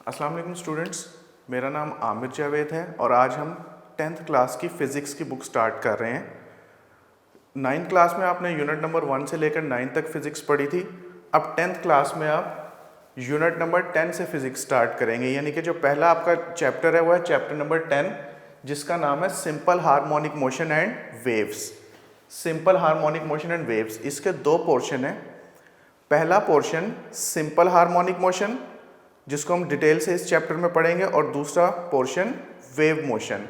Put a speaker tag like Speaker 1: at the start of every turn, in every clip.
Speaker 1: अस्सलाम वालेकुम स्टूडेंट्स, मेरा नाम आमिर जावेद है और आज हम 10th क्लास की फ़िज़िक्स की बुक स्टार्ट कर रहे हैं। 9th क्लास में आपने यूनिट नंबर 1 से लेकर 9 तक फ़िज़िक्स पढ़ी थी। अब 10th क्लास में आप यूनिट नंबर 10 से फ़िज़िक्स स्टार्ट करेंगे, यानी कि जो पहला आपका चैप्टर है वो है चैप्टर नंबर 10, जिसका नाम है simple harmonic motion and waves. Simple harmonic motion and waves, इसके दो पोर्शन हैं। पहला पोर्शन सिंपल हार्मोनिक मोशन, जिसको हम डिटेल से इस चैप्टर में पढ़ेंगे, और दूसरा पोर्शन वेव मोशन।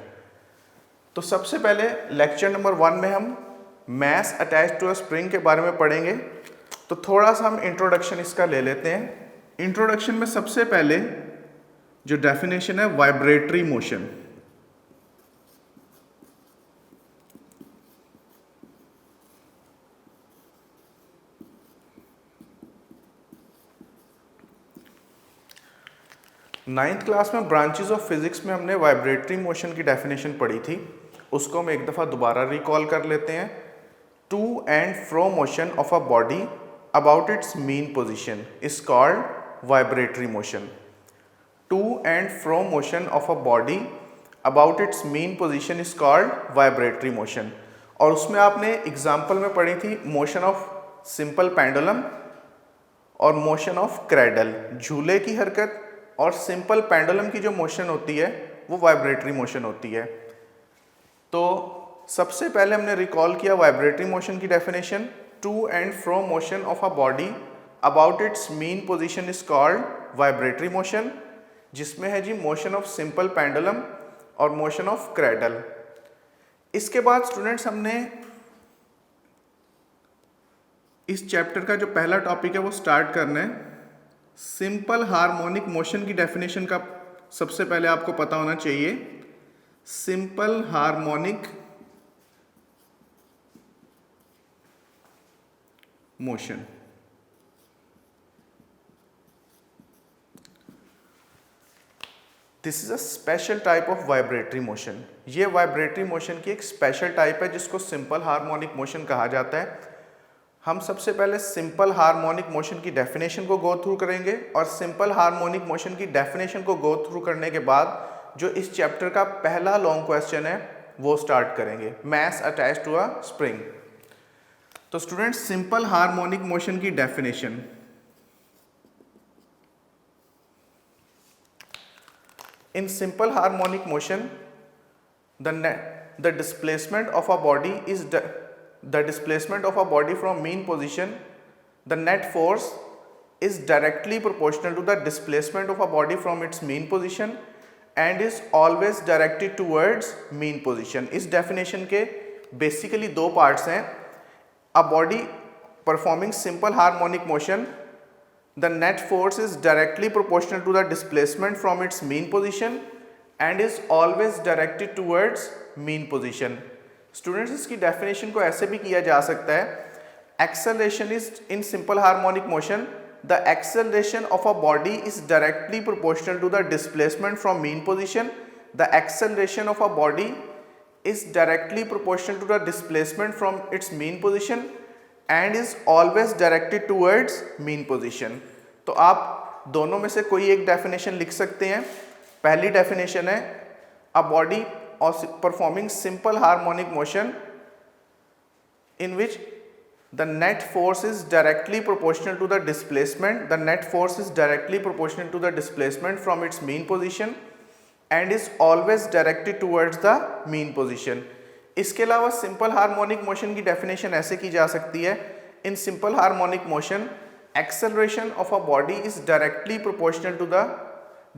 Speaker 1: तो सबसे पहले लेक्चर नंबर 1 में हम मास अटैच्ड टू अ स्प्रिंग के बारे में पढ़ेंगे। तो थोड़ा सा हम इंट्रोडक्शन इसका ले लेते हैं। इंट्रोडक्शन में सबसे पहले जो डेफिनेशन है वाइब्रेटरी मोशन। नाइन्थ क्लास में ब्रांचेस ऑफ फिजिक्स में हमने वाइब्रेटरी मोशन की डेफिनेशन पढ़ी थी, उसको हम एक दफ़ा दोबारा रिकॉल कर लेते हैं। To and fro motion of a body about its mean position is called vibratory motion. To and fro motion of a body about its mean position is called vibratory motion. और उसमें आपने example में पढ़ी थी motion of simple pendulum और motion of cradle, झूले की हरकत, और सिंपल पेंडुलम की जो मोशन होती है वो वाइब्रेटरी मोशन होती है। तो सबसे पहले हमने रिकॉल किया वाइब्रेटरी मोशन की definition. To and fro motion of a body about its mean position is called vibratory motion, जिसमें है जी मोशन ऑफ सिंपल पेंडुलम और मोशन ऑफ क्रेडल। इसके बाद स्टूडेंट्स हमने इस चैप्टर का जो पहला टॉपिक है वो स्टार्ट करना है। सिंपल हार्मोनिक मोशन की डेफिनेशन का सबसे पहले आपको पता होना चाहिए। Simple harmonic motion, this is a special type of vibratory motion. ये वाइब्रेटरी मोशन की एक स्पेशल टाइप है जिसको सिंपल हार्मोनिक मोशन कहा जाता है। हम सबसे पहले सिंपल हार्मोनिक मोशन की डेफिनेशन को गो थ्रू करेंगे, और सिंपल हार्मोनिक मोशन की डेफिनेशन को गो थ्रू करने के बाद जो इस चैप्टर का पहला लॉन्ग क्वेश्चन है वो स्टार्ट करेंगे, मास अटैच्ड टू अ स्प्रिंग। तो स्टूडेंट्स, सिंपल हार्मोनिक मोशन की definition. In simple harmonic motion the displacement of a body is the displacement of a body from mean position, the net force is directly proportional to the displacement of a body from its mean position and is always directed towards mean position। इस definition के basically दो parts हैं। A body performing simple harmonic motion, the net force is directly proportional to the displacement from its mean position and is always directed towards mean position। Students, इसकी definition को ऐसे भी किया जा सकता है, acceleration is in simple harmonic motion, the acceleration of a body is directly proportional to the displacement from mean position. The acceleration of a body is directly proportional to the displacement from its mean position and is always directed towards mean position. तो आप दोनों में से कोई एक definition लिख सकते हैं। पहली डेफिनेशन है a body performing simple harmonic motion in which the net force is directly proportional to the displacement, the net force is directly proportional to the displacement from its mean position and is always directed towards the mean position. इसके अलावा simple harmonic motion की definition ऐसे की जा सकती है, in simple harmonic motion acceleration of a body is directly proportional to the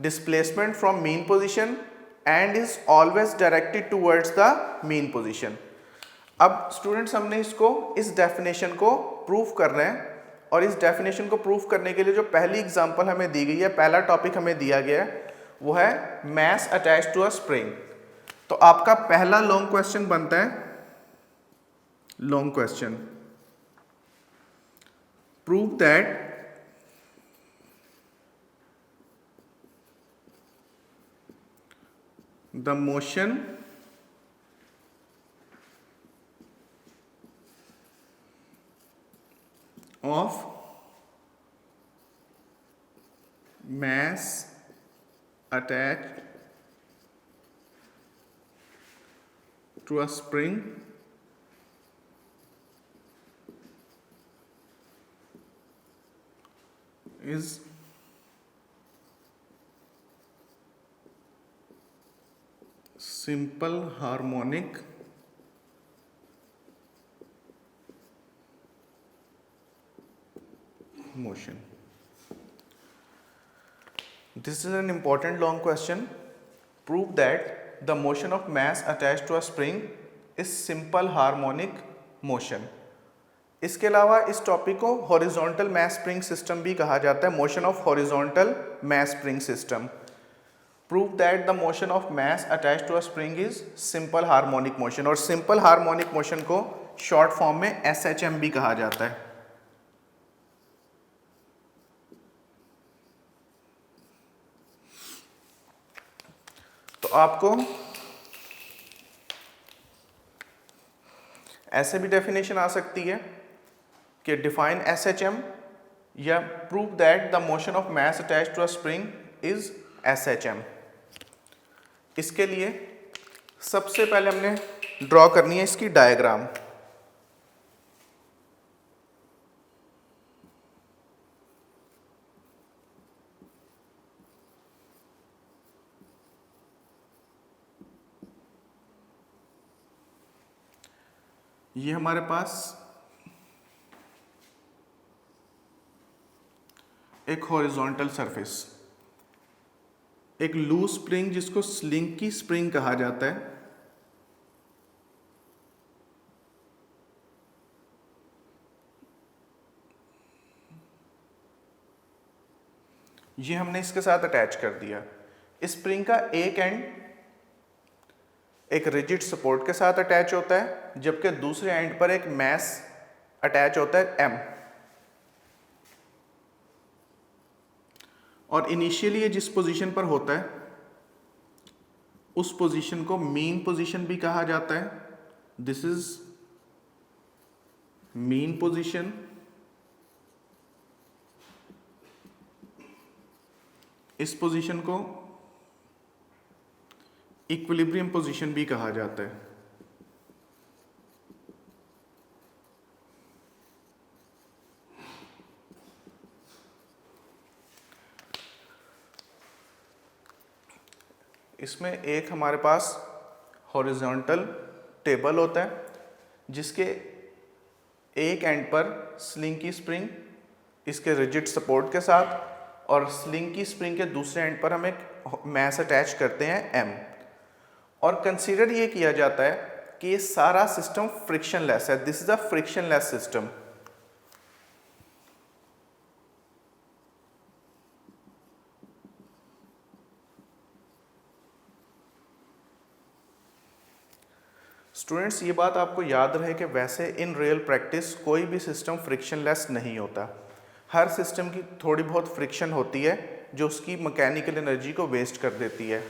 Speaker 1: displacement from mean position and is always directed towards the mean position। अब students, हमने इसको इस डेफिनेशन को प्रूफ करना है, और इस डेफिनेशन को प्रूफ करने के लिए जो पहली एग्जांपल हमें दी गई है, पहला टॉपिक हमें दिया गया है, वो है मास अटैच्ड टू अ स्प्रिंग। तो आपका पहला लॉन्ग क्वेश्चन बनता है, long question, prove that the motion of mass attached to a spring is simple harmonic motion. This is an important long question. Prove that the motion of mass attached to a spring is simple harmonic motion. इसके अलावा इस topic को horizontal mass spring system भी कहा जाता है, motion of horizontal mass spring system. Prove that the motion of mass attached to a spring is simple harmonic motion. और simple harmonic motion को शॉर्ट फॉर्म में SHM भी कहा जाता है. तो आपको ऐसे भी डेफिनेशन आ सकती है कि डिफाइन SHM या prove that the motion of mass attached to a spring is SHM. इसके लिए सबसे पहले हमने ड्रॉ करनी है इसकी डायग्राम. ये हमारे पास एक हॉरिजॉन्टल सरफेस, एक लूज स्प्रिंग जिसको स्लिंकी स्प्रिंग कहा जाता है, ये हमने इसके साथ अटैच कर दिया. स्प्रिंग का एक एंड एक रिजिड सपोर्ट के साथ अटैच होता है, जबकि दूसरे एंड पर एक मैस अटैच होता है M. और इनिशियली ये जिस पोजीशन पर होता है उस पोजीशन को मीन पोजीशन भी कहा जाता है. This is mean position. इस पोजीशन को इक्विलिब्रियम पोजीशन भी कहा जाता है. इसमें एक हमारे पास हॉरिजॉन्टल टेबल होता है जिसके एक एंड पर स्लिंकी स्प्रिंग इसके रिजिड सपोर्ट के साथ, और स्लिंकी स्प्रिंग के दूसरे एंड पर हम एक मैस अटैच करते हैं M. और कंसीडर ये किया जाता है कि ये सारा सिस्टम फ्रिक्शनलेस है. This is a frictionless system. Students, ये बात आपको याद रहे कि वैसे इन रियल प्रैक्टिस कोई भी सिस्टम फ्रिक्शनलेस नहीं होता. हर सिस्टम की थोड़ी बहुत फ्रिक्शन होती है जो उसकी मैकेनिकल एनर्जी को वेस्ट कर देती है.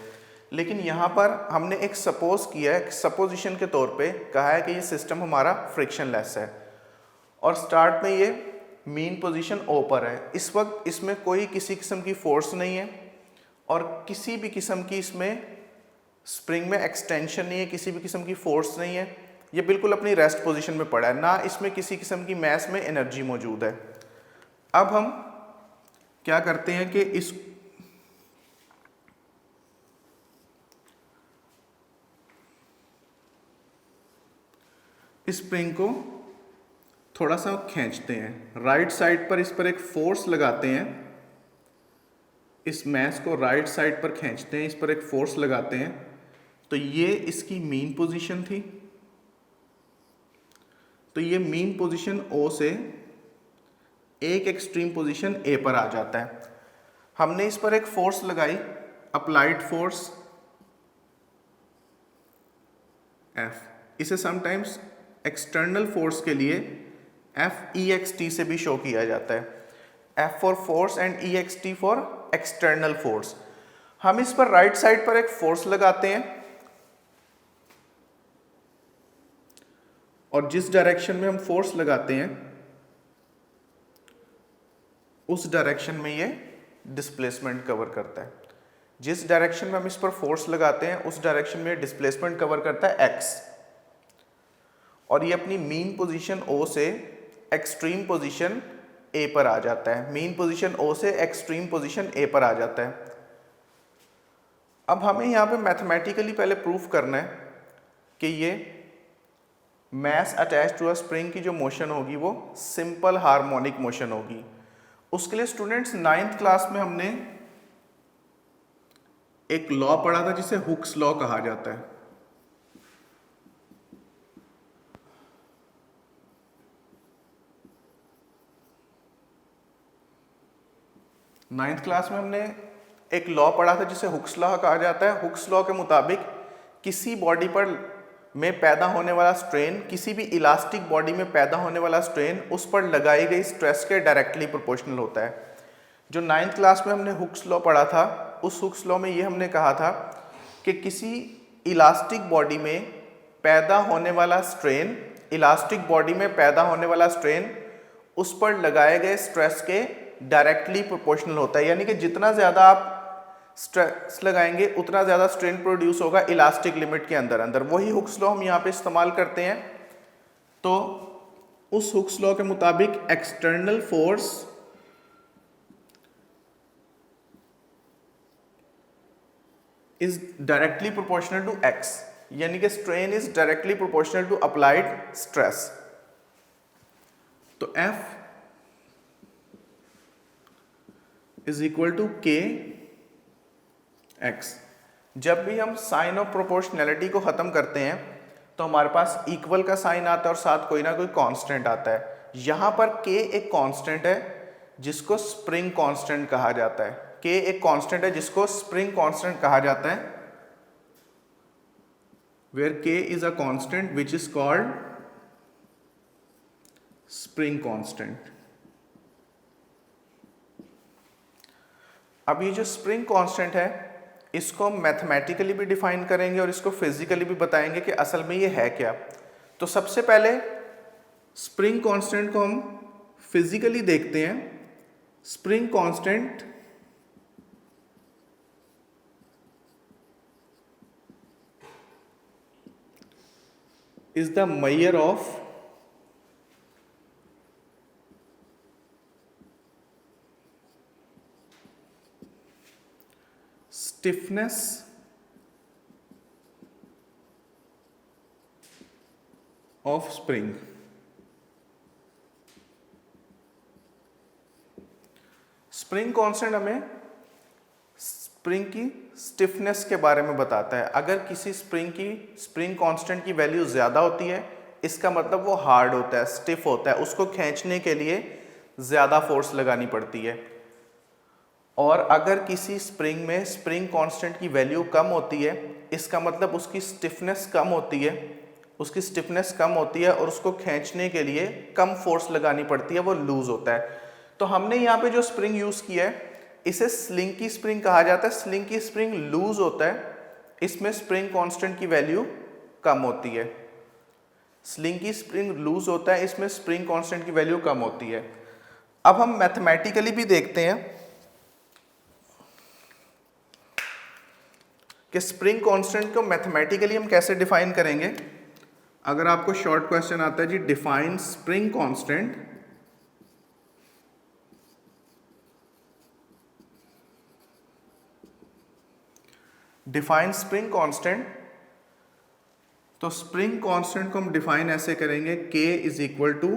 Speaker 1: लेकिन यहाँ पर हमने एक सपोज किया है, सपोजिशन के तौर पे कहा है कि ये सिस्टम हमारा फ्रिक्शनलेस है, और स्टार्ट में ये मीन पोजीशन O पर है. इस वक्त इसमें कोई किसी किस्म की फोर्स नहीं है और किसी भी किस्म की इसमें स्प्रिंग में एक्सटेंशन नहीं है, किसी भी किस्म की फोर्स नहीं है. ये बिल्कुल अपनी रेस्ट पोजीशन में पड़ा है, ना इसमें किसी किस्म की मैस में एनर्जी मौजूद है. अब हम क्या करते हैं कि इस स्प्रिंग को थोड़ा सा खींचते हैं. राइट साइड पर इस पर एक फोर्स लगाते हैं. इस मैस को राइट साइड पर खींचते हैं, इस पर एक फोर्स लगाते हैं. तो ये इसकी मीन पोजीशन थी. तो ये मीन पोजीशन O से एक एक्सट्रीम पोजीशन A पर आ जाता है. हमने इस पर एक फोर्स लगाई, अप्लाइड फोर्स F. इसे समटाइम्स एक्सटर्नल फोर्स के लिए FEXT से भी शो किया जाता है. F for force and EXT for external force. हम इस पर राइट साइड पर एक फोर्स लगाते हैं और जिस डायरेक्शन में हम फोर्स लगाते हैं उस डायरेक्शन में ये डिस्प्लेसमेंट कवर करता है. जिस डायरेक्शन में हम इस पर फोर्स लगाते हैं उस डायरेक्शन में डिस्प्लेसमेंट कवर करता है x, और ये अपनी मीन पोजीशन O से एक्सट्रीम पोजीशन A पर आ जाता है। मीन पोजीशन O से एक्सट्रीम पोजीशन A पर आ जाता है। अब हमें यहाँ पे मैथमेटिकली पहले प्रूफ करना है कि ये mass attach to a spring की जो मोशन होगी वो सिंपल हार्मोनिक मोशन होगी। उसके लिए स्टूडेंट्स 9th क्लास में हमने एक लॉ पढ़ा था जिसे हुक्स लॉ कहा जाता है। नाइन्थ क्लास में हमने एक लॉ पढ़ा था जिसे हुक्स लॉ कहा जाता है। हुक्स लॉ के मुताबिक किसी बॉडी पर में पैदा होने वाला स्ट्रेन, किसी भी इलास्टिक बॉडी में पैदा होने वाला स्ट्रेन उस पर लगाई गई स्ट्रेस के डायरेक्टली प्रोपोर्शनल होता है। जो 9th क्लास में हमने हुक्स लॉ पढ़ा था, उस हुक्स लॉ में ये हमने कहा था कि किसी इलास्टिक बॉडी में पैदा होने वाला स्ट्रेन, इलास्टिक बॉडी में पैदा होने वाला स्ट्रेन उस पर लगाए गए स्ट्रेस के डायरेक्टली प्रोपोर्शनल होता है। यानी कि जितना ज़्यादा आप स्ट्रेस लगाएंगे उतना ज़्यादा स्ट्रेन प्रोड्यूस होगा इलास्टिक लिमिट के अंदर अंदर। वही हुक्स लॉ हम यहाँ पे इस्तेमाल करते हैं। तो उस हुक्स लॉ के मुताबिक external force is directly proportional to X, यानी कि strain is directly proportional to applied stress. तो F is equal to K X. जब भी हम साइन ऑफ प्रोपोर्शनैलिटी को खत्म करते हैं तो हमारे पास इक्वल का साइन आता है और साथ कोई ना कोई कांस्टेंट आता है। यहां पर k एक कांस्टेंट है जिसको स्प्रिंग कांस्टेंट कहा जाता है। k एक कांस्टेंट है जिसको स्प्रिंग कांस्टेंट कहा जाता है, where k is a constant which is called spring constant. अब ये जो स्प्रिंग कांस्टेंट है इसको हम मैथमेटिकली भी डिफाइन करेंगे और इसको फिजिकली भी बताएंगे कि असल में ये है क्या। तो सबसे पहले स्प्रिंग कांस्टेंट को हम फिजिकली देखते हैं। Spring constant is the measure of stiffness of spring। Spring constant हमें स्प्रिंग की स्टिफनेस के बारे में बताता है। अगर किसी स्प्रिंग कांस्टेंट की वैल्यू ज़्यादा होती है इसका मतलब वो हार्ड होता है, स्टिफ होता है, उसको खींचने के लिए ज़्यादा फोर्स लगानी पड़ती है। और अगर किसी स्प्रिंग में स्प्रिंग कांस्टेंट की वैल्यू कम होती है इसका मतलब उसकी स्टिफनेस कम होती है, उसकी स्टिफनेस कम होती है और उसको खींचने के लिए कम फोर्स लगानी पड़ती है, वो लूज होता है। तो हमने यहाँ पे जो स्प्रिंग यूज़ किया है इसे स्लिंकी स्प्रिंग कहा जाता है। स्लिंकी स्प्रिंग लूज होता है, इसमें स्प्रिंग कांस्टेंट की वैल्यू कम होती है। स्लिंकी स्प्रिंग लूज होता है, इसमें स्प्रिंग कांस्टेंट की वैल्यू कम होती है। अब हम मैथमेटिकली भी देखते हैं कि स्प्रिंग कांस्टेंट को मैथमेटिकली हम कैसे डिफाइन करेंगे। अगर आपको शॉर्ट क्वेश्चन आता है जी define spring constant, define spring constant, तो स्प्रिंग कांस्टेंट को हम डिफाइन ऐसे करेंगे k is equal to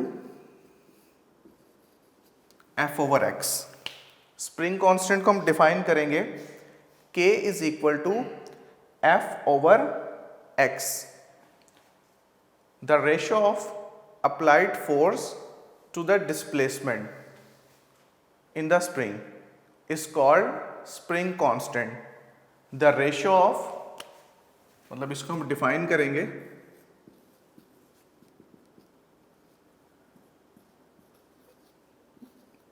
Speaker 1: F over x. Spring constant को हम डिफाइन करेंगे k is equal to F over x. The ratio of applied force to the displacement in the spring is called spring constant. The ratio of, मतलब इसको हम define करेंगे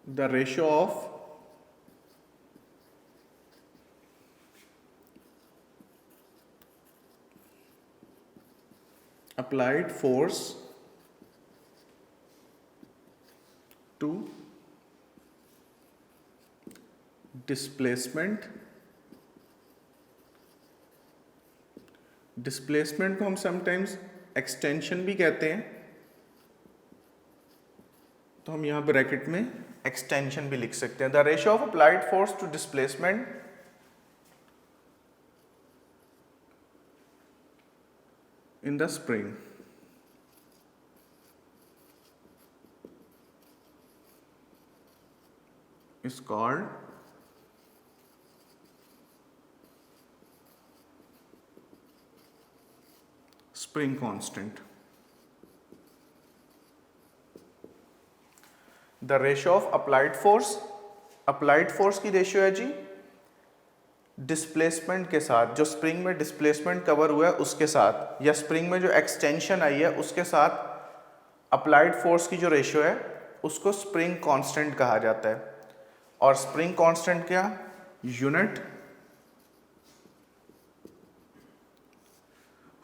Speaker 1: the ratio of applied force to displacement displacement को हम sometimes extension भी कहते हैं, तो हम यहाँ ब्रैकेट में एक्सटेंशन भी लिख सकते हैं। The ratio of applied force to displacement in the spring is called spring constant. The ratio of applied force की रेशियो है जी डिस्प्लेसमेंट के साथ, जो स्प्रिंग में डिस्प्लेसमेंट कवर हुआ है उसके साथ, या स्प्रिंग में जो एक्सटेंशन आई है उसके साथ अप्लाइड फोर्स की जो रेशियो है उसको स्प्रिंग कांस्टेंट कहा जाता है। और स्प्रिंग कांस्टेंट क्या यूनिट,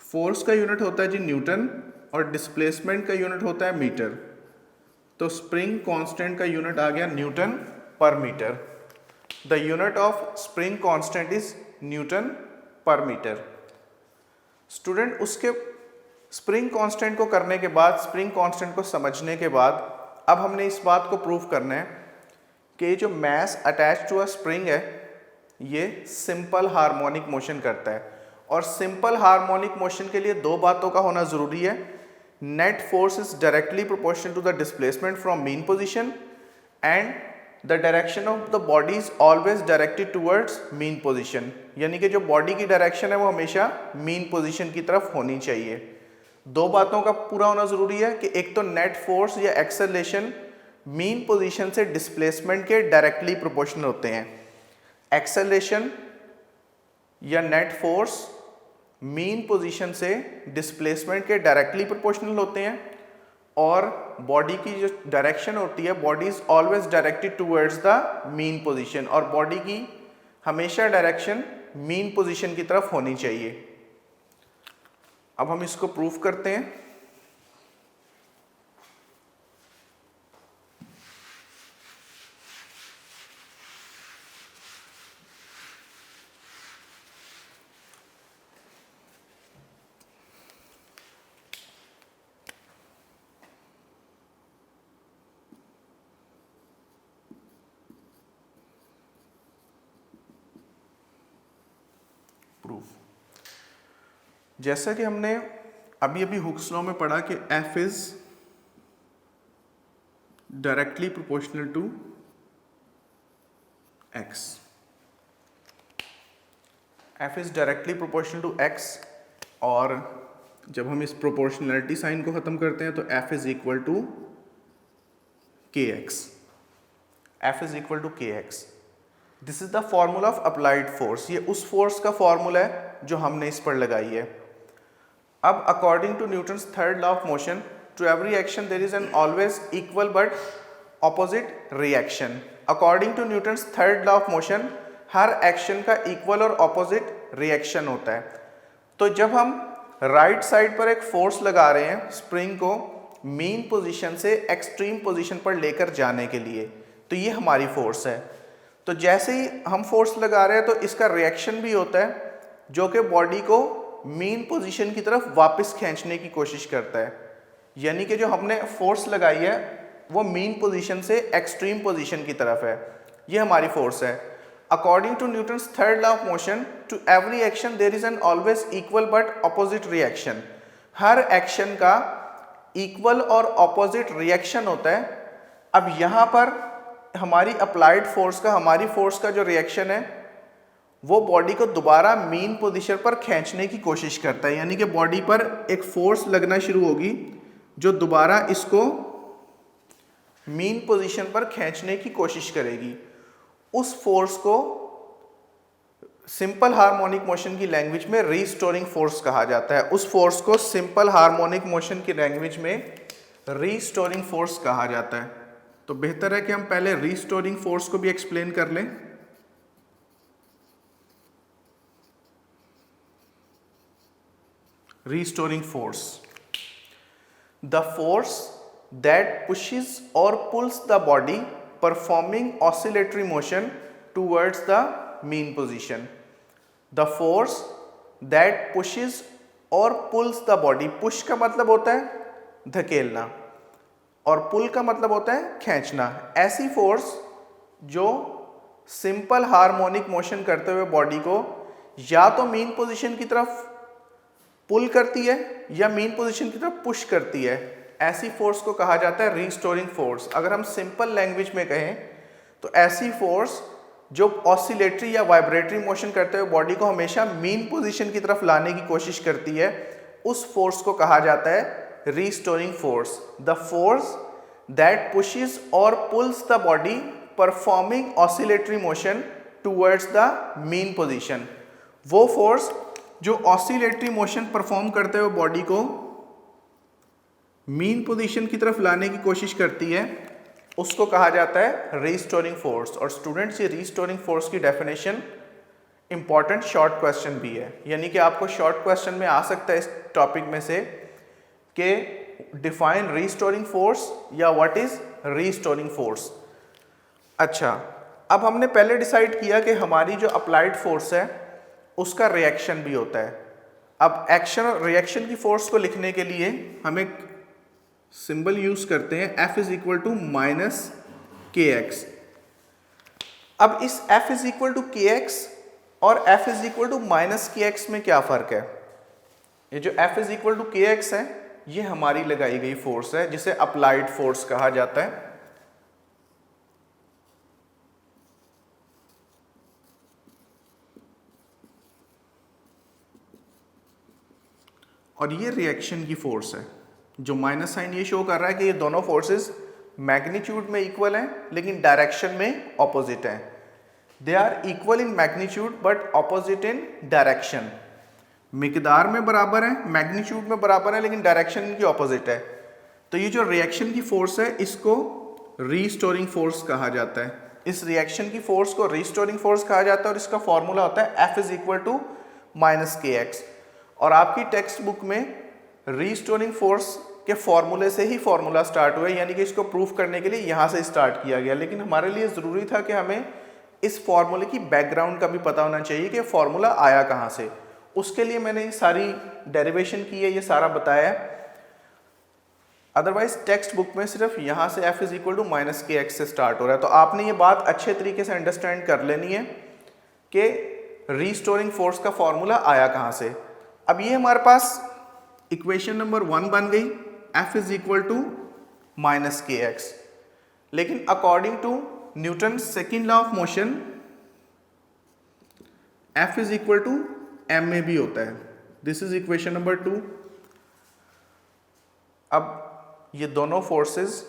Speaker 1: फोर्स का यूनिट होता है जी न्यूटन और डिस्प्लेसमेंट का यूनिट होता है मीटर। तो स्प्रिंग कांस्टेंट का यूनिट आ गया newton per metre. The unit of spring constant is newton per metre. Student उसके स्प्रिंग कांस्टेंट को करने के बाद, स्प्रिंग कांस्टेंट को समझने के बाद, अब हमने इस बात को प्रूव करना है कि जो mass attach to a spring है ये सिंपल हार्मोनिक मोशन करता है। और सिंपल हार्मोनिक मोशन के लिए दो बातों का होना जरूरी है। Net force is directly proportional to the displacement from mean position and the direction of the body is always directed towards mean position, यानी कि जो बॉडी की डायरेक्शन है वो हमेशा मीन पोजीशन की तरफ होनी चाहिए। दो बातों का पूरा होना जरूरी है कि एक तो नेट फोर्स या एक्सेलरेशन मीन पोजीशन से डिस्प्लेसमेंट के डायरेक्टली प्रोपोर्शनल होते हैं। एक्सेलरेशन या नेट फोर्स मीन पोजीशन से डिस्प्लेसमेंट के डायरेक्टली प्रोपोर्शनल होते हैं, और बॉडी की जो डायरेक्शन होती है, body is always directed towards the mean position, और बॉडी की हमेशा डायरेक्शन मीन पोजीशन की तरफ होनी चाहिए। अब हम इसको प्रूफ करते हैं। प्रूफ, जैसा कि हमने अभी अभी हुक्स लॉ में पढ़ा कि F is directly proportional to X, F is directly proportional to X, और जब हम इस प्रोपोर्शनलिटी साइन को खत्म करते हैं तो F is equal to KX, F is equal to KX। This is the formula of applied force, ये उस फोर्स का फॉर्मूला है जो हमने इस पर लगाई है। अब according to Newton's third law of motion, to every action there is an always equal but opposite reaction. According to Newton's third law of motion, हर एक्शन का इक्वल और ऑपोजिट रिएक्शन होता है। तो जब हम राइट साइड पर एक फोर्स लगा रहे हैं स्प्रिंग को मीन पोजीशन से एक्सट्रीम पोजीशन पर लेकर जाने के लिए, तो ये हमारी फोर्स है। तो जैसे ही हम फोर्स लगा रहे हैं तो इसका रिएक्शन भी होता है जो कि बॉडी को मीन पोजीशन की तरफ वापस खींचने की कोशिश करता है, यानी कि जो हमने फोर्स लगाई है वो मीन पोजीशन से एक्सट्रीम पोजीशन की तरफ है, ये हमारी फोर्स है। According to Newton's third law of motion, to every action there is an always equal but opposite reaction. हर एक्शन का इक्वल और ऑपोजिट रिएक्शन होता है। अब यहाँ पर हमारी अप्लाइड फोर्स का, हमारी फोर्स का जो रिएक्शन है वो बॉडी को दोबारा मीन पोजीशन पर खींचने की कोशिश करता है, यानी कि बॉडी पर एक फोर्स लगना शुरू होगी जो दोबारा इसको मीन पोजीशन पर खींचने की कोशिश करेगी। उस फोर्स को सिंपल हार्मोनिक मोशन की लैंग्वेज में रीस्टोरिंग फोर्स कहा जाता है। उस फोर्स को सिंपल हार्मोनिक मोशन की लैंग्वेज में रीस्टोरिंग फोर्स कहा जाता है। तो बेहतर है कि हम पहले रीस्टोरिंग फोर्स को भी एक्सप्लेन कर लें। Restoring force, the force that pushes और pulls the body performing oscillatory motion towards the mean position. The force that pushes और पुल्स द बॉडी। पुश का मतलब होता है धकेलना और पुल का मतलब होता है खींचना। ऐसी फोर्स जो सिंपल हार्मोनिक मोशन करते हुए बॉडी को या तो मीन पोजीशन की तरफ पुल करती है या मीन पोजीशन की तरफ पुश करती है, ऐसी फोर्स को कहा जाता है रीस्टोरिंग फोर्स। अगर हम सिंपल लैंग्वेज में कहें तो ऐसी फोर्स जो ऑसिलेटरी या वाइब्रेटरी मोशन करते हुए बॉडी को हमेशा मीन पोजीशन की तरफ लाने की कोशिश करती है, उस फोर्स को कहा जाता है restoring force. The force that pushes और pulls the body performing oscillatory motion towards the mean position. वो फोर्स जो ऑसिलेटरी मोशन परफॉर्म करते हुए बॉडी को मीन पोजीशन की तरफ लाने की कोशिश करती है, उसको कहा जाता है रीस्टोरिंग फोर्स। और स्टूडेंट्स, ये रीस्टोरिंग फोर्स की डेफिनेशन इंपॉर्टेंट शॉर्ट क्वेश्चन भी है, यानी कि आपको शॉर्ट क्वेश्चन में आ सकता है इस टॉपिक में से कि डिफाइन रीस्टोरिंग फोर्स या व्हाट इज रीस्टोरिंग फोर्स। अच्छा, अब हमने पहले डिसाइड किया कि हमारी जो अप्लाइड फोर्स है उसका रिएक्शन भी होता है। अब एक्शन और रिएक्शन की फोर्स को लिखने के लिए हम एक सिंबल यूज करते हैं, F is equal to minus के एक्स। अब इस F is equal to K X और F is equal to minus के एक्स में क्या फर्क है? ये जो F is equal to K X है, ये हमारी लगाई गई फोर्स है जिसे अप्लाइड फोर्स कहा जाता है। और ये रिएक्शन की फोर्स है। जो माइनस साइन ये शो कर रहा है कि ये दोनों फोर्सेस मैग्नीट्यूड में इक्वल हैं लेकिन डायरेक्शन में ऑपोजिट हैं। They are equal in magnitude but opposite in direction. मिकदार में बराबर है, मैग्नीट्यूड में बराबर है, लेकिन डायरेक्शन इनकी ऑपोजिट है। तो ये जो रिएक्शन की फोर्स है इसको रीस्टोरिंग फोर्स कहा जाता है। इस रिएक्शन की फोर्स को रीस्टोरिंग फोर्स कहा जाता है और इसका फॉर्मूला होता है F is equal to minus के एक्स। और आपकी टेक्स्ट बुक में रीस्टोरिंग फोर्स के फॉर्मूले से ही फॉर्मूला स्टार्ट हुआ है, यानी कि इसको प्रूफ करने के लिए यहाँ से स्टार्ट किया गया। लेकिन हमारे लिए ज़रूरी था कि हमें इस फॉर्मूले की बैकग्राउंड का भी पता होना चाहिए कि फॉर्मूला आया कहाँ से। उसके लिए मैंने सारी डेरिवेशन की है, ये सारा बताया है। अदरवाइज टेक्स्ट बुक में सिर्फ यहाँ से F is equal to minus के एक्स से स्टार्ट हो रहा है। तो आपने ये बात अच्छे तरीके से अंडरस्टैंड कर लेनी है कि रीस्टोरिंग फोर्स का फॉर्मूला आया कहाँ से। अब ये हमारे पास इक्वेशन नंबर 1 बन गई, F is equal to minus के एक्स। लेकिन according to Newton second law of motion F is equal to m में भी होता है। This is equation number 2। अब ये दोनों फोर्सेस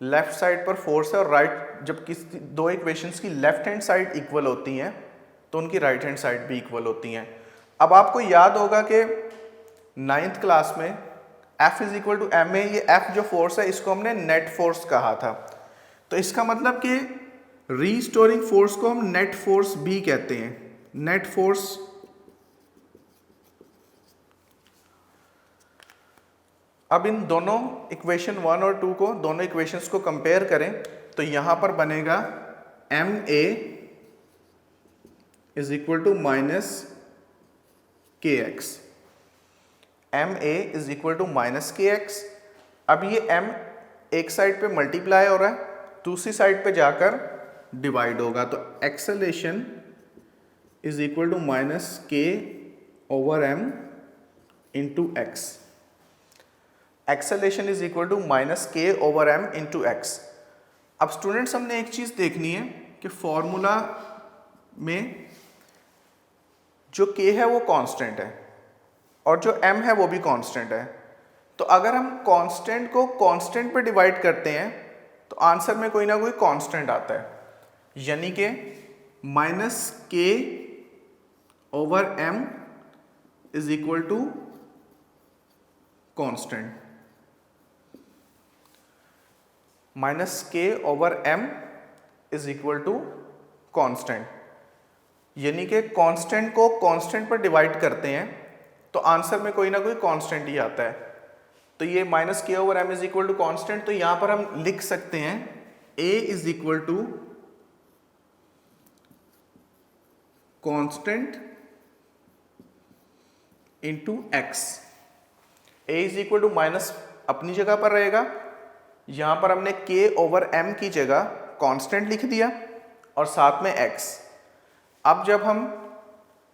Speaker 1: लेफ्ट साइड पर फोर्स है और राइट, जब किसी दो इक्वेशंस की लेफ्ट हैंड साइड इक्वल होती हैं तो उनकी राइट हैंड साइड भी इक्वल होती हैं। अब आपको याद होगा कि 9th क्लास में F is equal to m में ये F जो फोर्स है इसको हमने नेट फोर्स कहा था। तो इसका मतलब कि रीस्टोरिंग फोर्स को हम नेट फोर्स भी कहते हैं। नेट फोर्स अब इन दोनों इक्वेशन 1 और 2 को, दोनों इक्वेशंस को कंपेयर करें तो यहां पर बनेगा m a is equal to minus के x. M a is equal to minus के एक्स। अब ये m एक साइड पे मल्टीप्लाई हो रहा है, दूसरी साइड पे जाकर डिवाइड होगा, तो acceleration is equal to minus k over m into x. Acceleration is equal to minus k over m into x. अब स्टूडेंट्स हमने एक चीज देखनी है कि फॉर्मूला में जो k है वो कांस्टेंट है और जो m है वो भी कांस्टेंट है। तो अगर हम कांस्टेंट को कांस्टेंट पे डिवाइड करते हैं तो आंसर में कोई ना कोई कांस्टेंट आता है, यानी कि minus k over m is equal to constant. Minus k over m is equal to constant, यानी कि कांस्टेंट को कांस्टेंट पर डिवाइड करते हैं तो आंसर में कोई ना कोई कांस्टेंट ही आता है। तो ये minus k over m is equal to constant, तो यहां पर हम लिख सकते हैं a is equal to constant into x. A is equal to minus अपनी जगह पर रहेगा, यहाँ पर हमने k ओवर m की जगह कांस्टेंट लिख दिया और साथ में x। अब जब हम,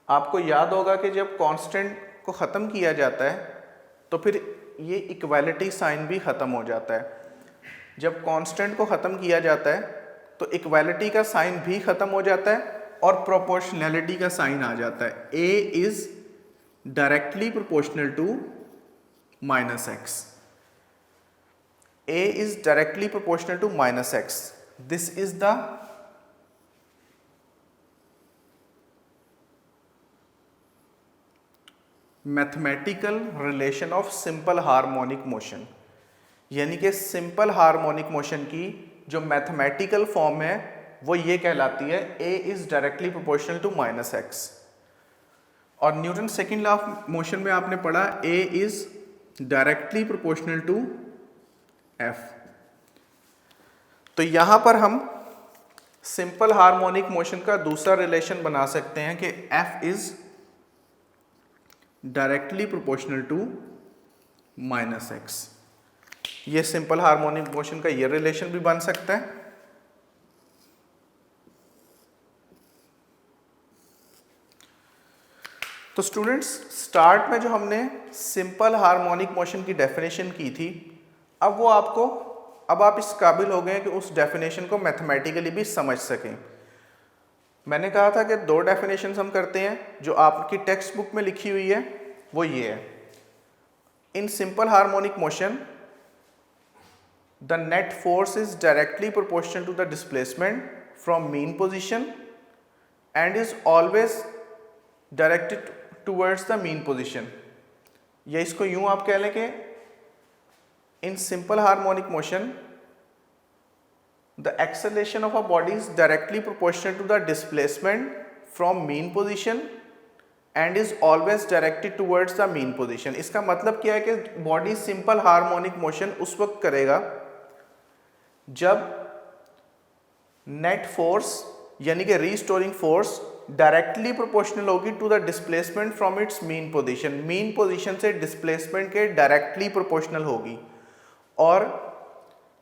Speaker 1: आपको याद होगा कि जब कांस्टेंट को ख़त्म किया जाता है तो फिर ये इक्वालिटी साइन भी ख़त्म हो जाता है। जब कांस्टेंट को ख़त्म किया जाता है तो इक्वालिटी का साइन भी ख़त्म हो जाता है और प्रोपोर्शनैलिटी का साइन आ जाता है। a is directly proportional to minus x. a is directly proportional to minus x. This is the mathematical relation of simple harmonic motion। यानी कि सिंपल हार्मोनिक मोशन की जो मैथमेटिकल फॉर्म है वो ये कहलाती है a is directly proportional to minus x। और Newton second law of motion में आपने पढ़ा a is directly proportional to F। तो यहां पर हम सिंपल हार्मोनिक मोशन का दूसरा रिलेशन बना सकते हैं कि F is directly proportional to minus x. ये सिंपल हार्मोनिक मोशन का ये रिलेशन भी बन सकता है। तो स्टूडेंट्स, स्टार्ट में जो हमने सिंपल हार्मोनिक मोशन की डेफिनेशन की थी, अब आप इस काबिल हो गए कि उस डेफिनेशन को मैथमेटिकली भी समझ सकें। मैंने कहा था कि दो डेफिनेशंस हम करते हैं जो आपकी टेक्स्ट बुक में लिखी हुई है, वो ये है। In simple harmonic motion the net force is directly proportional to the displacement from mean position and is always directed towards the mean position. या इसको यूं आप कह लें कि in simple harmonic motion the acceleration of a body is directly proportional to the displacement from mean position and is always directed towards the mean position। इसका मतलब क्या है कि बॉडी सिंपल हार्मोनिक मोशन उस वक्त करेगा जब नेट फोर्स यानी कि रीस्टोरिंग फोर्स डायरेक्टली प्रोपोर्शनल होगी to the displacement from its mean position. Mean position से डिस्प्लेसमेंट के डायरेक्टली प्रोपोर्शनल होगी और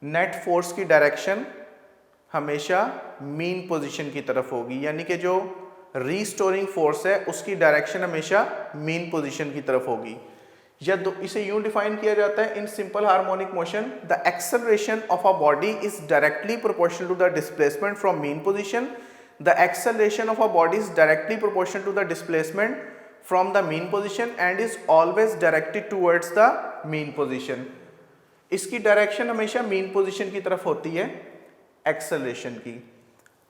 Speaker 1: नेट फोर्स की डायरेक्शन हमेशा मीन पोजीशन की तरफ होगी। यानी कि जो रीस्टोरिंग फोर्स है उसकी डायरेक्शन हमेशा मीन पोजीशन की तरफ होगी। या इसे यूं डिफाइन किया जाता है in simple harmonic motion the acceleration of a body is directly proportional to the displacement from mean position. The acceleration of a body is directly proportional to the displacement from the mean position and is always directed towards the mean position. इसकी direction हमेशा mean position की तरफ होती है acceleration की।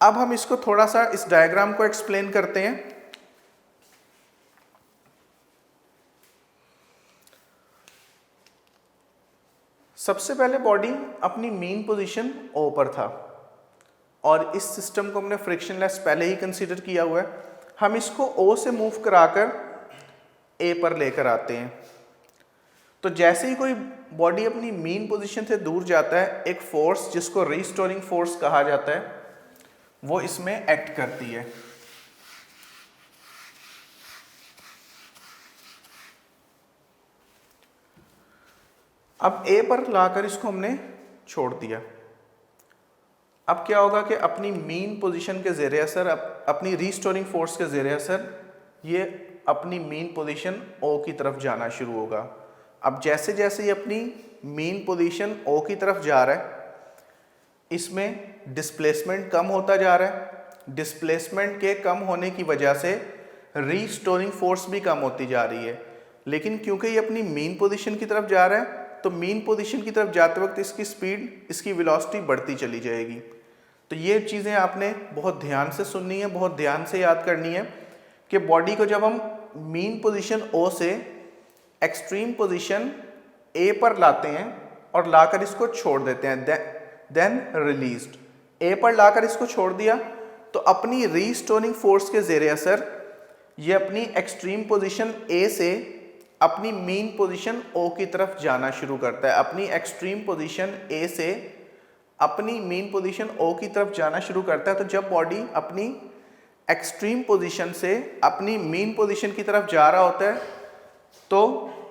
Speaker 1: अब हम इसको थोड़ा सा इस डायग्राम को एक्सप्लेन करते हैं। सबसे पहले बॉडी अपनी मीन पोजीशन ओ पर था और इस सिस्टम को हमने फ्रिक्शनलेस पहले ही कंसीडर किया हुआ है। हम इसको ओ से मूव कराकर ए पर लेकर आते हैं। तो जैसे ही कोई बॉडी अपनी मीन पोजीशन से दूर जाता है, एक फोर्स जिसको रीस्टोरिंग फोर्स कहा जाता है वो इसमें एक्ट करती है। अब ए पर लाकर इसको हमने छोड़ दिया। अब क्या होगा कि अपनी मीन पोजीशन के ज़ेरे असर, अपनी रीस्टोरिंग फोर्स के ज़ेरे असर ये अपनी मीन पोजीशन ओ की तरफ जाना शुरू होगा। अब जैसे जैसे ये अपनी मीन पोजीशन ओ की तरफ जा रहा है, इसमें डिस्प्लेसमेंट कम होता जा रहा है। डिस्प्लेसमेंट के कम होने की वजह से रीस्टोरिंग फोर्स भी कम होती जा रही है। लेकिन क्योंकि ये अपनी मीन पोजीशन की तरफ जा रहा है तो मीन पोजीशन की तरफ जाते वक्त इसकी स्पीड, इसकी वेलोसिटी बढ़ती चली जाएगी। तो ये चीज़ें आपने बहुत ध्यान से सुननी है, बहुत ध्यान से याद करनी है कि बॉडी को जब हम मीन पोजीशन ओ से एक्सट्रीम पोजीशन ए पर लाते हैं और लाकर इसको छोड़ देते हैं, देन रिलीज्ड। ए पर लाकर इसको छोड़ दिया तो अपनी रीस्टोरिंग फोर्स के ज़ेरे असर ये अपनी एक्सट्रीम पोजीशन ए से अपनी मीन पोजीशन ओ की तरफ जाना शुरू करता है। अपनी एक्सट्रीम पोजीशन ए से अपनी मीन पोजीशन ओ की तरफ जाना शुरू करता है। तो जब बॉडी अपनी एक्सट्रीम पोजीशन से अपनी मीन पोजीशन की तरफ जा रहा होता है तो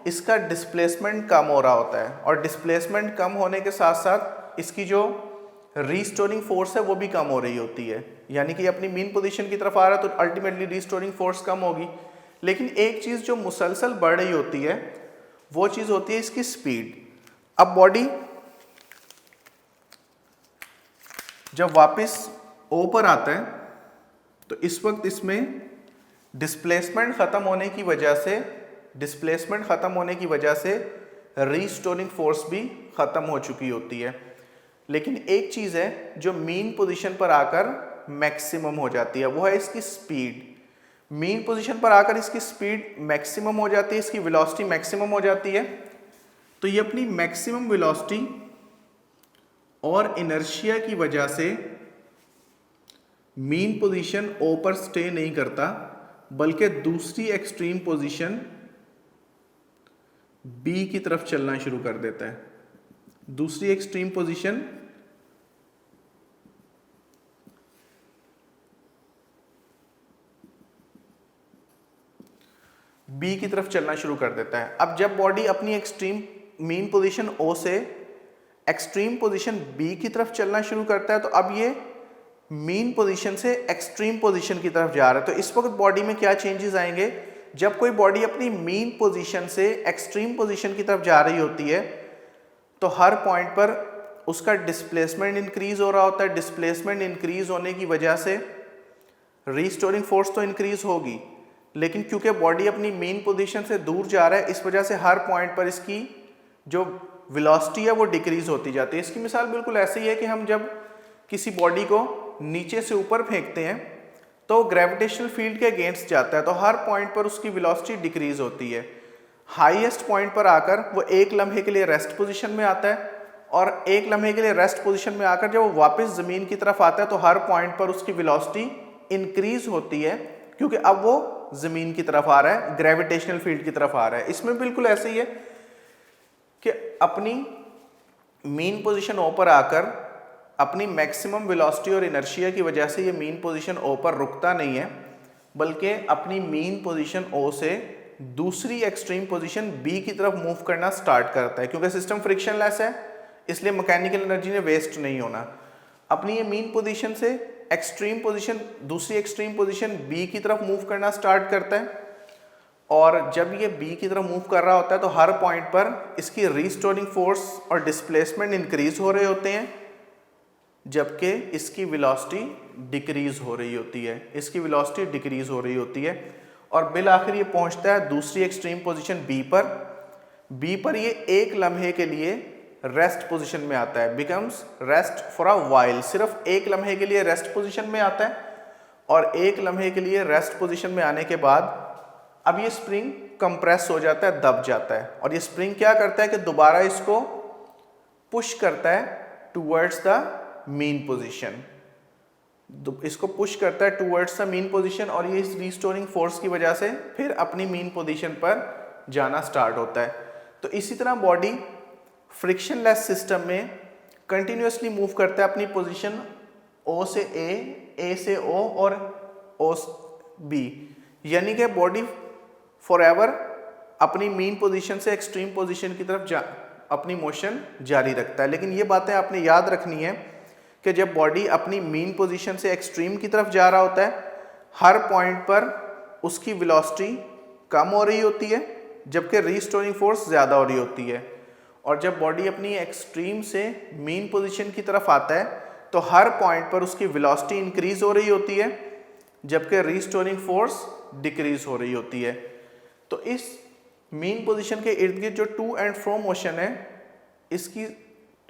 Speaker 1: इसका डिस्प्लेसमेंट कम हो रहा होता है, और डिस्प्लेसमेंट कम होने के साथ साथ इसकी जो रीस्टोरिंग फोर्स है वो भी कम हो रही होती है। यानी कि अपनी मीन पोजीशन की तरफ आ रहा है तो अल्टीमेटली रीस्टोरिंग फोर्स कम होगी। लेकिन एक चीज़ जो मुसलसल बढ़ रही होती है वो चीज़ होती है इसकी स्पीड। अब बॉडी जब वापस ओ पर आता है तो इस वक्त इसमें डिस्प्लेसमेंट ख़त्म होने की वजह से रीस्टोरिंग फोर्स भी ख़त्म हो चुकी होती है। लेकिन एक चीज़ है जो मीन पोजीशन पर आकर मैक्सिमम हो जाती है, वो है इसकी स्पीड। मीन पोजीशन पर आकर इसकी स्पीड मैक्सिमम हो जाती है, इसकी वेलोसिटी मैक्सिमम हो जाती है। तो ये अपनी मैक्सिमम वेलोसिटी और इनर्शिया की वजह से मीन पोजीशन ओ पर स्टे नहीं करता, बल्कि दूसरी एक्सट्रीम पोजीशन बी की तरफ चलना शुरू कर देता है। दूसरी एक्सट्रीम पोजीशन बी की तरफ चलना शुरू कर देता है। अब जब बॉडी अपनी एक्सट्रीम मीन पोजीशन ओ से एक्सट्रीम पोजीशन बी की तरफ चलना शुरू करता है तो अब ये मीन पोजीशन से एक्सट्रीम पोजीशन की तरफ जा रहा है। तो इस वक्त बॉडी में क्या चेंजेस आएंगे? जब कोई बॉडी अपनी मीन पोजीशन से एक्सट्रीम पोजीशन की तरफ जा रही होती है तो हर पॉइंट पर उसका डिस्प्लेसमेंट इंक्रीज हो रहा होता है। डिस्प्लेसमेंट इंक्रीज होने की वजह से रीस्टोरिंग फोर्स तो इंक्रीज होगी, लेकिन क्योंकि बॉडी अपनी मीन पोजीशन से दूर जा रहा है इस वजह से हर पॉइंट पर इसकी जो वेलोसिटी है वो डिक्रीज होती जाती है। इसकी मिसाल बिल्कुल ऐसे ही है कि हम जब किसी बॉडी को नीचे से ऊपर फेंकते हैं तो ग्रेविटेशनल फील्ड के अगेंस्ट जाता है, तो हर पॉइंट पर उसकी वेलोसिटी डिक्रीज होती है। हाईएस्ट पॉइंट पर आकर वो एक लम्हे के लिए रेस्ट पोजीशन में आता है, और एक लम्हे के लिए रेस्ट पोजीशन में आकर जब वो वापस ज़मीन की तरफ आता है तो हर पॉइंट पर उसकी वेलोसिटी इंक्रीज होती है, क्योंकि अब वो ज़मीन की तरफ आ रहा है, ग्रेविटेशनल फील्ड की तरफ आ रहा है। इसमें बिल्कुल ऐसे ही है कि अपनी मीन पोजीशन ओ पर आकर अपनी मैक्सिमम वेलोसिटी और इनर्शिया की वजह से ये मीन पोजीशन ओ पर रुकता नहीं है, बल्कि अपनी मीन पोजीशन ओ से दूसरी एक्सट्रीम पोजीशन बी की तरफ मूव करना स्टार्ट करता है। क्योंकि सिस्टम फ्रिक्शनलेस है इसलिए मैकेनिकल एनर्जी ने वेस्ट नहीं होना। अपनी ये मीन पोजीशन से एक्सट्रीम पोजीशन दूसरी एक्सट्रीम पोजीशन बी की तरफ मूव करना स्टार्ट करता है, और जब ये बी की तरफ मूव कर रहा होता है तो हर पॉइंट पर इसकी रीस्टोरिंग फोर्स और डिस्प्लेसमेंट इंक्रीज हो रहे होते हैं, जबकि इसकी वेलोसिटी डिक्रीज हो रही होती है। इसकी वेलोसिटी डिक्रीज हो रही होती है और बिल आखिर ये पहुंचता है दूसरी एक्सट्रीम पोजीशन बी पर। बी पर ये एक लम्हे के लिए रेस्ट पोजीशन में आता है, becomes rest for a while. सिर्फ एक लम्हे के लिए रेस्ट पोजीशन में आता है, और एक लम्हे के लिए रेस्ट पोजीशन में आने के बाद अब ये स्प्रिंग कंप्रेस हो जाता है, दब जाता है, और ये स्प्रिंग क्या करता है कि दोबारा इसको पुश करता है टूवर्ड्स द मीन पोजीशन। इसको पुश करता है टूवर्ड्स द मीन पोजीशन, और ये इस रीस्टोरिंग फोर्स की वजह से फिर अपनी मीन पोजीशन पर जाना स्टार्ट होता है। तो इसी तरह बॉडी फ्रिक्शनलेस सिस्टम में कंटिन्यूसली मूव करता है अपनी पोजीशन ओ से ए से ओ और ओ बी, यानी कि बॉडी फॉरएवर अपनी मीन पोजीशन से एक्सट्रीम पोजीशन की तरफ अपनी मोशन जारी रखता है। लेकिन ये बातें आपने याद रखनी है कि जब बॉडी अपनी मीन पोजीशन से एक्सट्रीम की तरफ जा रहा होता है हर पॉइंट पर उसकी वेलोसिटी कम हो रही होती है, जबकि रीस्टोरिंग फोर्स ज़्यादा हो रही होती है। और जब बॉडी अपनी एक्सट्रीम से मीन पोजीशन की तरफ आता है तो हर पॉइंट पर उसकी वेलोसिटी इंक्रीज हो रही होती है, जबकि रीस्टोरिंग फोर्स डिक्रीज हो रही होती है। तो इस मीन पोजीशन के इर्द गिर्द जो टू एंड फ्रो मोशन है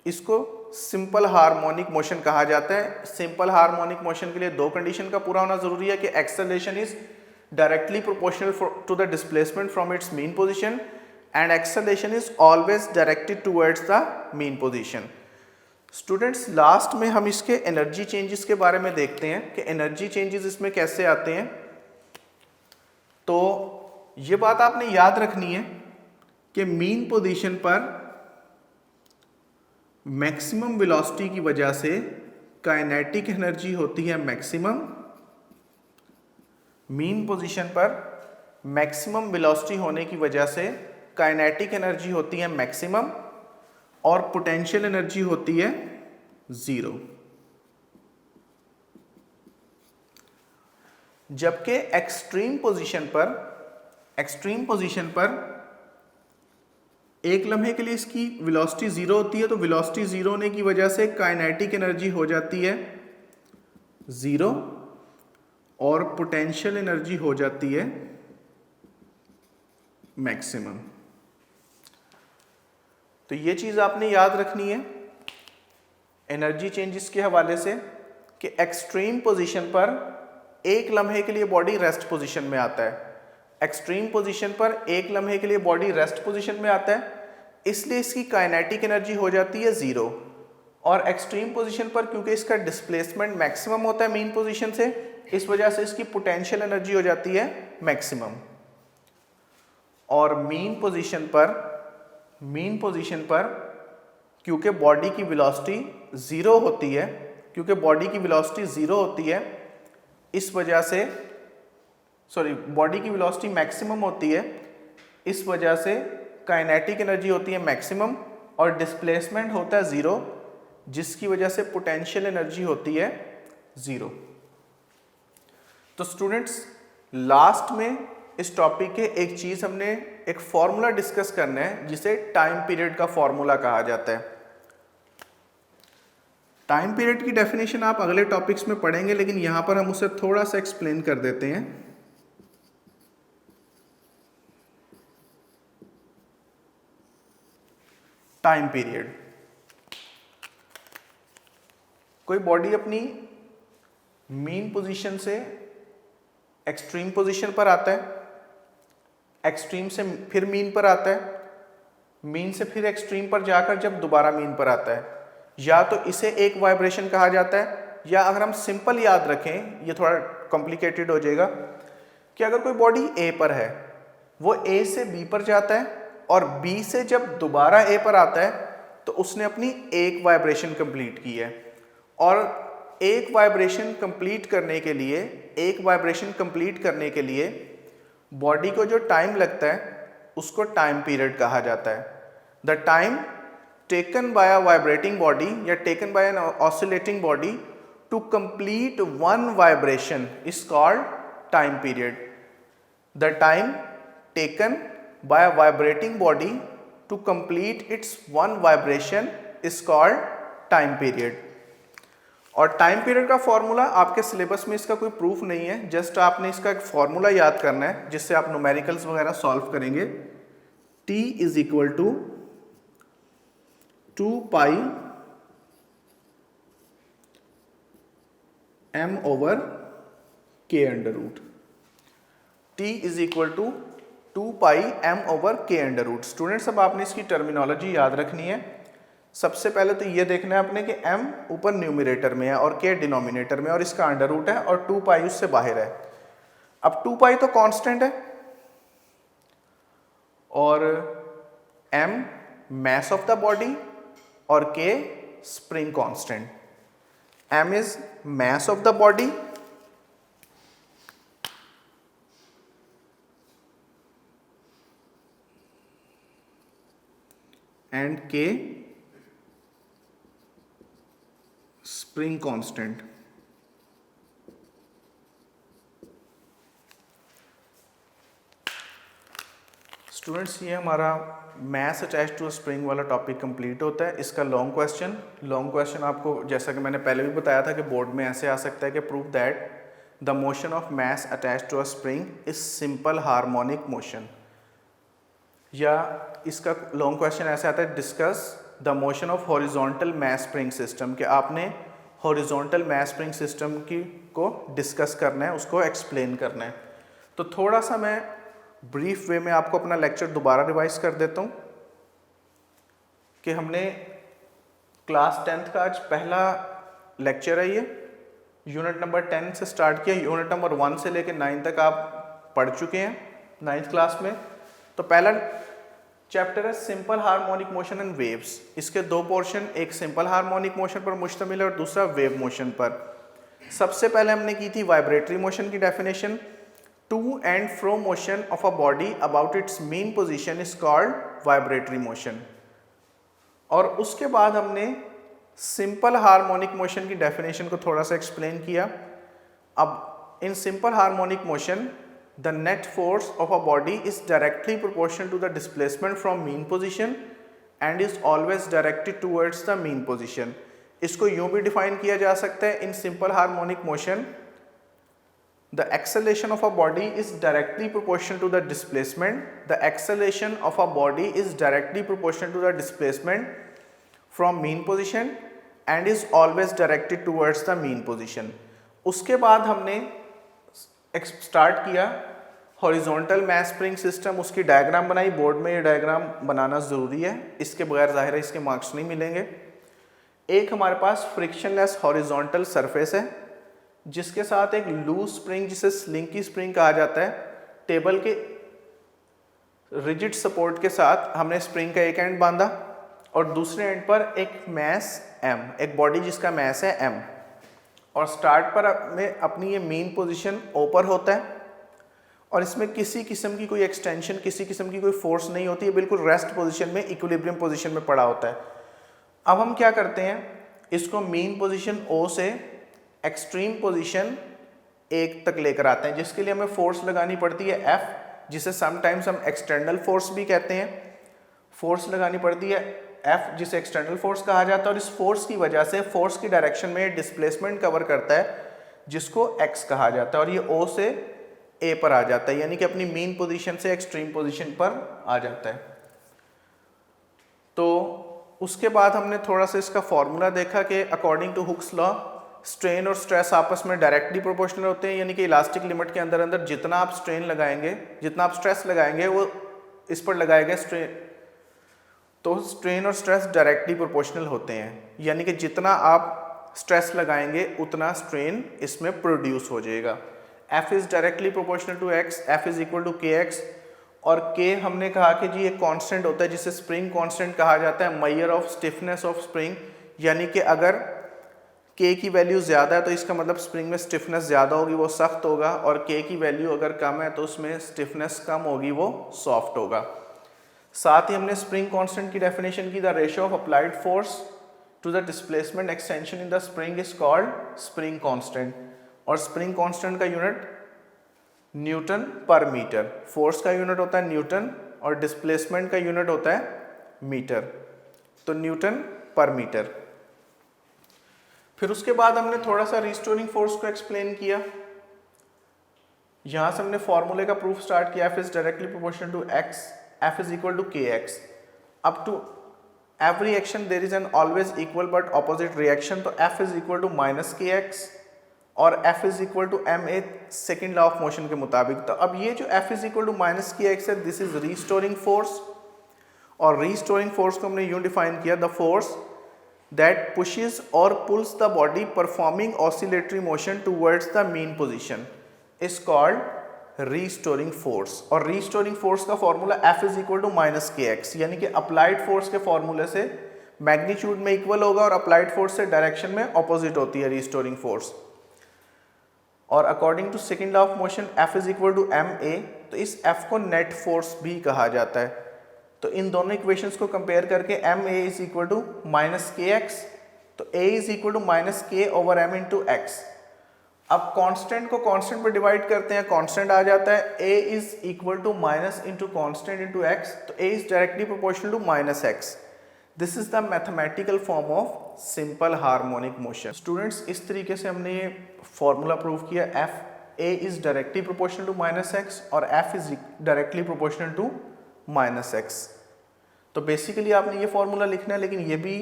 Speaker 1: इसको सिंपल हार्मोनिक मोशन कहा जाता है। सिंपल हार्मोनिक मोशन के लिए दो कंडीशन का पूरा होना जरूरी है कि acceleration is directly proportional to the displacement from its mean position and acceleration is always directed towards the mean position. Students, last में हम इसके एनर्जी चेंजेस के बारे में देखते हैं कि एनर्जी चेंजेस इसमें कैसे आते हैं। तो ये बात आपने याद रखनी है कि मीन पोजीशन पर मैक्सिमम वेलोसिटी की वजह से काइनेटिक एनर्जी होती है मैक्सिमम। मीन पोजीशन पर मैक्सिमम वेलोसिटी होने की वजह से काइनेटिक एनर्जी होती है मैक्सिमम और पोटेंशियल एनर्जी होती है जीरो। जबकि एक्सट्रीम पोजीशन पर एक लम्हे के लिए इसकी वेलोसिटी जीरो होती है, तो वेलोसिटी जीरो होने की वजह से काइनेटिक एनर्जी हो जाती है जीरो और पोटेंशियल एनर्जी हो जाती है मैक्सिमम। तो ये चीज आपने याद रखनी है एनर्जी चेंजेस के हवाले से कि एक्सट्रीम पोजीशन पर एक लम्हे के लिए बॉडी रेस्ट पोजीशन में आता है। एक्सट्रीम पोजीशन पर एक लम्हे के लिए बॉडी रेस्ट पोजीशन में आता है, इसलिए इसकी काइनेटिक एनर्जी हो जाती है जीरो। और एक्सट्रीम पोजीशन पर क्योंकि इसका डिस्प्लेसमेंट मैक्सिमम होता है मीन पोजीशन से, इस वजह से इसकी पोटेंशियल एनर्जी हो जाती है मैक्सिमम। और मीन पोजीशन पर क्योंकि बॉडी की वेलोसिटी जीरो होती है, इस वजह से बॉडी की वेलोसिटी मैक्सिमम होती है, इस वजह से काइनेटिक एनर्जी होती है मैक्सिमम और डिस्प्लेसमेंट होता है जीरो, जिसकी वजह से पोटेंशियल एनर्जी होती है जीरो। तो स्टूडेंट्स, लास्ट में इस टॉपिक के एक चीज हमने एक फॉर्मूला डिस्कस करना है जिसे टाइम पीरियड का फॉर्मूला कहा जाता है। टाइम पीरियड की डेफिनेशन आप अगले टॉपिक्स में पढ़ेंगे, लेकिन यहां पर हम उसे थोड़ा सा एक्सप्लेन कर देते हैं। टाइम पीरियड, कोई बॉडी अपनी मीन पोजीशन से एक्सट्रीम पोजीशन पर आता है, एक्सट्रीम से फिर मीन पर आता है, मीन से फिर एक्सट्रीम पर जाकर जब दोबारा मीन पर आता है, या तो इसे एक वाइब्रेशन कहा जाता है, या अगर हम सिंपल याद रखें, ये थोड़ा कॉम्प्लिकेटेड हो जाएगा, कि अगर कोई बॉडी ए पर है, वो ए से बी पर जाता है और बी से जब दोबारा ए पर आता है तो उसने अपनी एक वाइब्रेशन कंप्लीट की है। और एक वाइब्रेशन कंप्लीट करने के लिए बॉडी को जो टाइम लगता है उसको टाइम पीरियड कहा जाता है। The time taken by a vibrating body या taken by an oscillating body to complete one vibration is called time period. The time taken by a vibrating body to complete its one vibration is called time period. और time period का formula आपके syllabus में इसका कोई proof नहीं है, just आपने इसका एक फॉर्मूला याद करना है जिससे आप न्यूमेरिकल्स वगैरह सॉल्व करेंगे। T is equal to 2 pi m over k under root. T is equal to 2 pi m over k under root. Students, अब आपने इसकी टर्मिनोलॉजी याद रखनी है। सबसे पहले तो ये देखना है आपने कि m ऊपर न्यूमरेटर में है और k डिनोमिनेटर में, और इसका अंडर रूट है और 2 पाई उससे बाहर है। अब 2 पाई तो कांस्टेंट है और m mass of the body और k spring constant. m is mass of the body and k spring constant. Students, ये हमारा मैथ्स अटैच टू स्प्रिंग वाला टॉपिक कंप्लीट होता है। इसका लॉन्ग क्वेश्चन आपको, जैसा कि मैंने पहले भी बताया था, कि बोर्ड में ऐसे आ सकता है कि prove that the motion of mass attach to a spring is simple harmonic motion. या इसका लॉन्ग क्वेश्चन ऐसे आता है, discuss the motion of horizontal mass spring system, कि आपने हॉरिजॉन्टल मास स्प्रिंग सिस्टम को डिस्कस करना है, उसको एक्सप्लेन करना है। तो थोड़ा सा मैं ब्रीफ वे में आपको अपना लेक्चर दोबारा रिवाइज कर देता हूँ कि हमने क्लास 10th का आज पहला लेक्चर है, ये यूनिट नंबर 10 से स्टार्ट किया। यूनिट नंबर 1 से लेकर 9 तक आप पढ़ चुके हैं 9th क्लास में। तो पहला चैप्टर है simple harmonic motion and waves. इसके दो पोर्शन, एक सिंपल हार्मोनिक मोशन पर मुश्तमिल है और दूसरा वेव मोशन पर। सबसे पहले हमने की थी वाइब्रेटरी मोशन की definition, to and fro motion of a body about its mean position is called vibratory motion। और उसके बाद हमने सिंपल हार्मोनिक मोशन की डेफिनेशन को थोड़ा सा एक्सप्लेन किया। अब in simple harmonic motion the net force of a body is directly proportional to the displacement from mean position and is always directed towards the mean position. इसको यूं भी define किया जा सकता है, in simple harmonic motion the acceleration of a body is directly proportional to the displacement. The acceleration of a body is directly proportional to the displacement from mean position and is always directed towards the mean position। उसके बाद हमने start किया horizontal mass spring system, उसकी diagram बनाई। Board में ये diagram बनाना ज़रूरी है, इसके बगैर ज़ाहिर है इसके मार्क्स नहीं मिलेंगे। एक हमारे पास फ्रिक्शनलेस हॉरिजॉन्टल सरफेस है जिसके साथ एक लूज स्प्रिंग जिसे स्लिंकी स्प्रिंग कहा जाता है, टेबल के रिजिड सपोर्ट के साथ हमने स्प्रिंग का एक एंड बांधा और दूसरे एंड पर एक मैस m, एक बॉडी जिसका मैस है m, और स्टार्ट पर में अपनी ये मीन पोजीशन O पर होता है और इसमें किसी किस्म की कोई एक्सटेंशन, किसी किस्म की कोई फोर्स नहीं होती है, बिल्कुल रेस्ट पोजीशन में, इक्विलिब्रियम पोजीशन में पड़ा होता है। अब हम क्या करते हैं, इसको मीन पोजीशन O से एक्सट्रीम पोजीशन 1 तक लेकर आते हैं, जिसके लिए हमें फोर्स लगानी पड़ती है F, जिसे समटाइम्स हम एक्सटर्नल फोर्स भी कहते हैं। फोर्स लगानी पड़ती है F, जिसे एक्सटर्नल फोर्स कहा जाता है, और इस फोर्स की वजह से फोर्स की डायरेक्शन में डिस्प्लेसमेंट कवर करता है जिसको X कहा जाता है, और ये O से A पर आ जाता है, यानी कि अपनी मीन पोजीशन से एक्सट्रीम पोजीशन पर आ जाता है। तो उसके बाद हमने थोड़ा सा इसका फॉर्मूला देखा कि according to Hooke's law strain और स्ट्रेस आपस में डायरेक्टली प्रोपोर्शनल होते हैं, यानी कि इलास्टिक लिमिट के अंदर अंदर जितना आप स्ट्रेन लगाएंगे, जितना आप स्ट्रेस लगाएंगे वो इस पर लगाएगा स्ट्रेन, तो स्ट्रेन और स्ट्रेस डायरेक्टली प्रोपोर्शनल होते हैं, यानी कि जितना आप स्ट्रेस लगाएंगे उतना स्ट्रेन इसमें प्रोड्यूस हो जाएगा। F is directly proportional to X, F is equal to KX, और K हमने कहा कि जी एक कांस्टेंट होता है जिसे स्प्रिंग कांस्टेंट कहा जाता है, measure of stiffness of spring, यानी कि अगर K की वैल्यू ज़्यादा है तो इसका मतलब स्प्रिंग में स्टिफनेस ज़्यादा होगी, वो सख्त होगा, और K की वैल्यू अगर कम है तो उसमें स्टिफनेस कम होगी, वो सॉफ्ट होगा। साथ ही हमने स्प्रिंग कांस्टेंट की डेफिनेशन की, the ratio of applied force to the displacement extension in the spring is called spring constant, और स्प्रिंग कांस्टेंट का unit newton per metre, force का यूनिट होता है न्यूटन और डिस्प्लेसमेंट का यूनिट होता है मीटर, तो न्यूटन पर मीटर। फिर उसके बाद हमने थोड़ा सा रिस्टोरिंग फोर्स को एक्सप्लेन किया। यहां से हमने फॉर्मूले का प्रूफ स्टार्ट किया, F is directly proportional to X, F is equal to KX, up to every action there is an always equal but opposite reaction, तो F is equal to minus KX और F is equal to ma second law of motion के मुताबिक। तो अब ये जो F is equal to minus KX है, this is restoring force, और रिस्टोरिंग फोर्स को हमने यूं डिफाइन किया, the force that pushes or pulls the body performing oscillatory motion towards the mean position is called restoring force। और restoring force का formula F is equal to minus KX, यानी कि applied force के फॉर्मूले से magnitude में equal होगा और applied force से डायरेक्शन में ऑपोजिट होती है restoring force। और according to second law of motion F is equal to ma, तो इस F को नेट फोर्स भी कहा जाता है। तो इन दोनों इक्वेशंस को कंपेयर करके ma is equal to minus KX, तो a is equal to minus K over m into X। अब कांस्टेंट को कांस्टेंट पर डिवाइड करते हैं, कांस्टेंट आ जाता है a is equal to minus into constant into x, तो a is directly proportional to minus x। This is the mathematical form of simple harmonic motion. Students, इस तरीके से हमने ये फॉर्मूला प्रूव किया, a is directly proportional to minus x और f is directly proportional to minus x. तो basically आपने ये फॉर्मूला लिखना है, लेकिन ये भी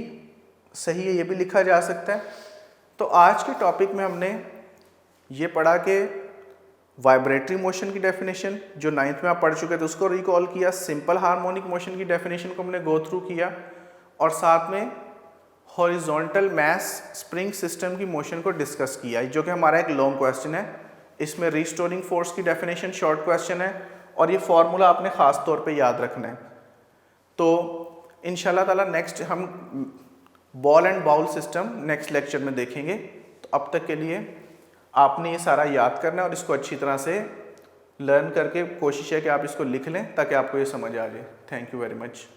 Speaker 1: सही है, ये भी लिखा जा सकता है। तो आज के टॉपिक में हमने ये पढ़ा कि वाइब्रेटरी मोशन की डेफिनेशन जो 9th में आप पढ़ चुके थे उसको रिकॉल किया, सिंपल हार्मोनिक मोशन की डेफिनेशन को हमने गो थ्रू किया, और साथ में हॉरिजॉन्टल मैस स्प्रिंग सिस्टम की मोशन को डिस्कस किया, जो कि हमारा एक लॉन्ग क्वेश्चन है। इसमें रिस्टोरिंग फोर्स की डेफिनेशन शॉर्ट क्वेश्चन है, और ये फॉर्मूला आपने ख़ास तौर पे याद रखना है। तो इंशाल्लाह ताला नेक्स्ट हम ball and bowl system next lecture में देखेंगे। तो अब तक के लिए आपने ये सारा याद करना है और इसको अच्छी तरह से लर्न करके कोशिश है कि आप इसको लिख लें ताकि आपको ये समझ आ जाए। Thank you very much.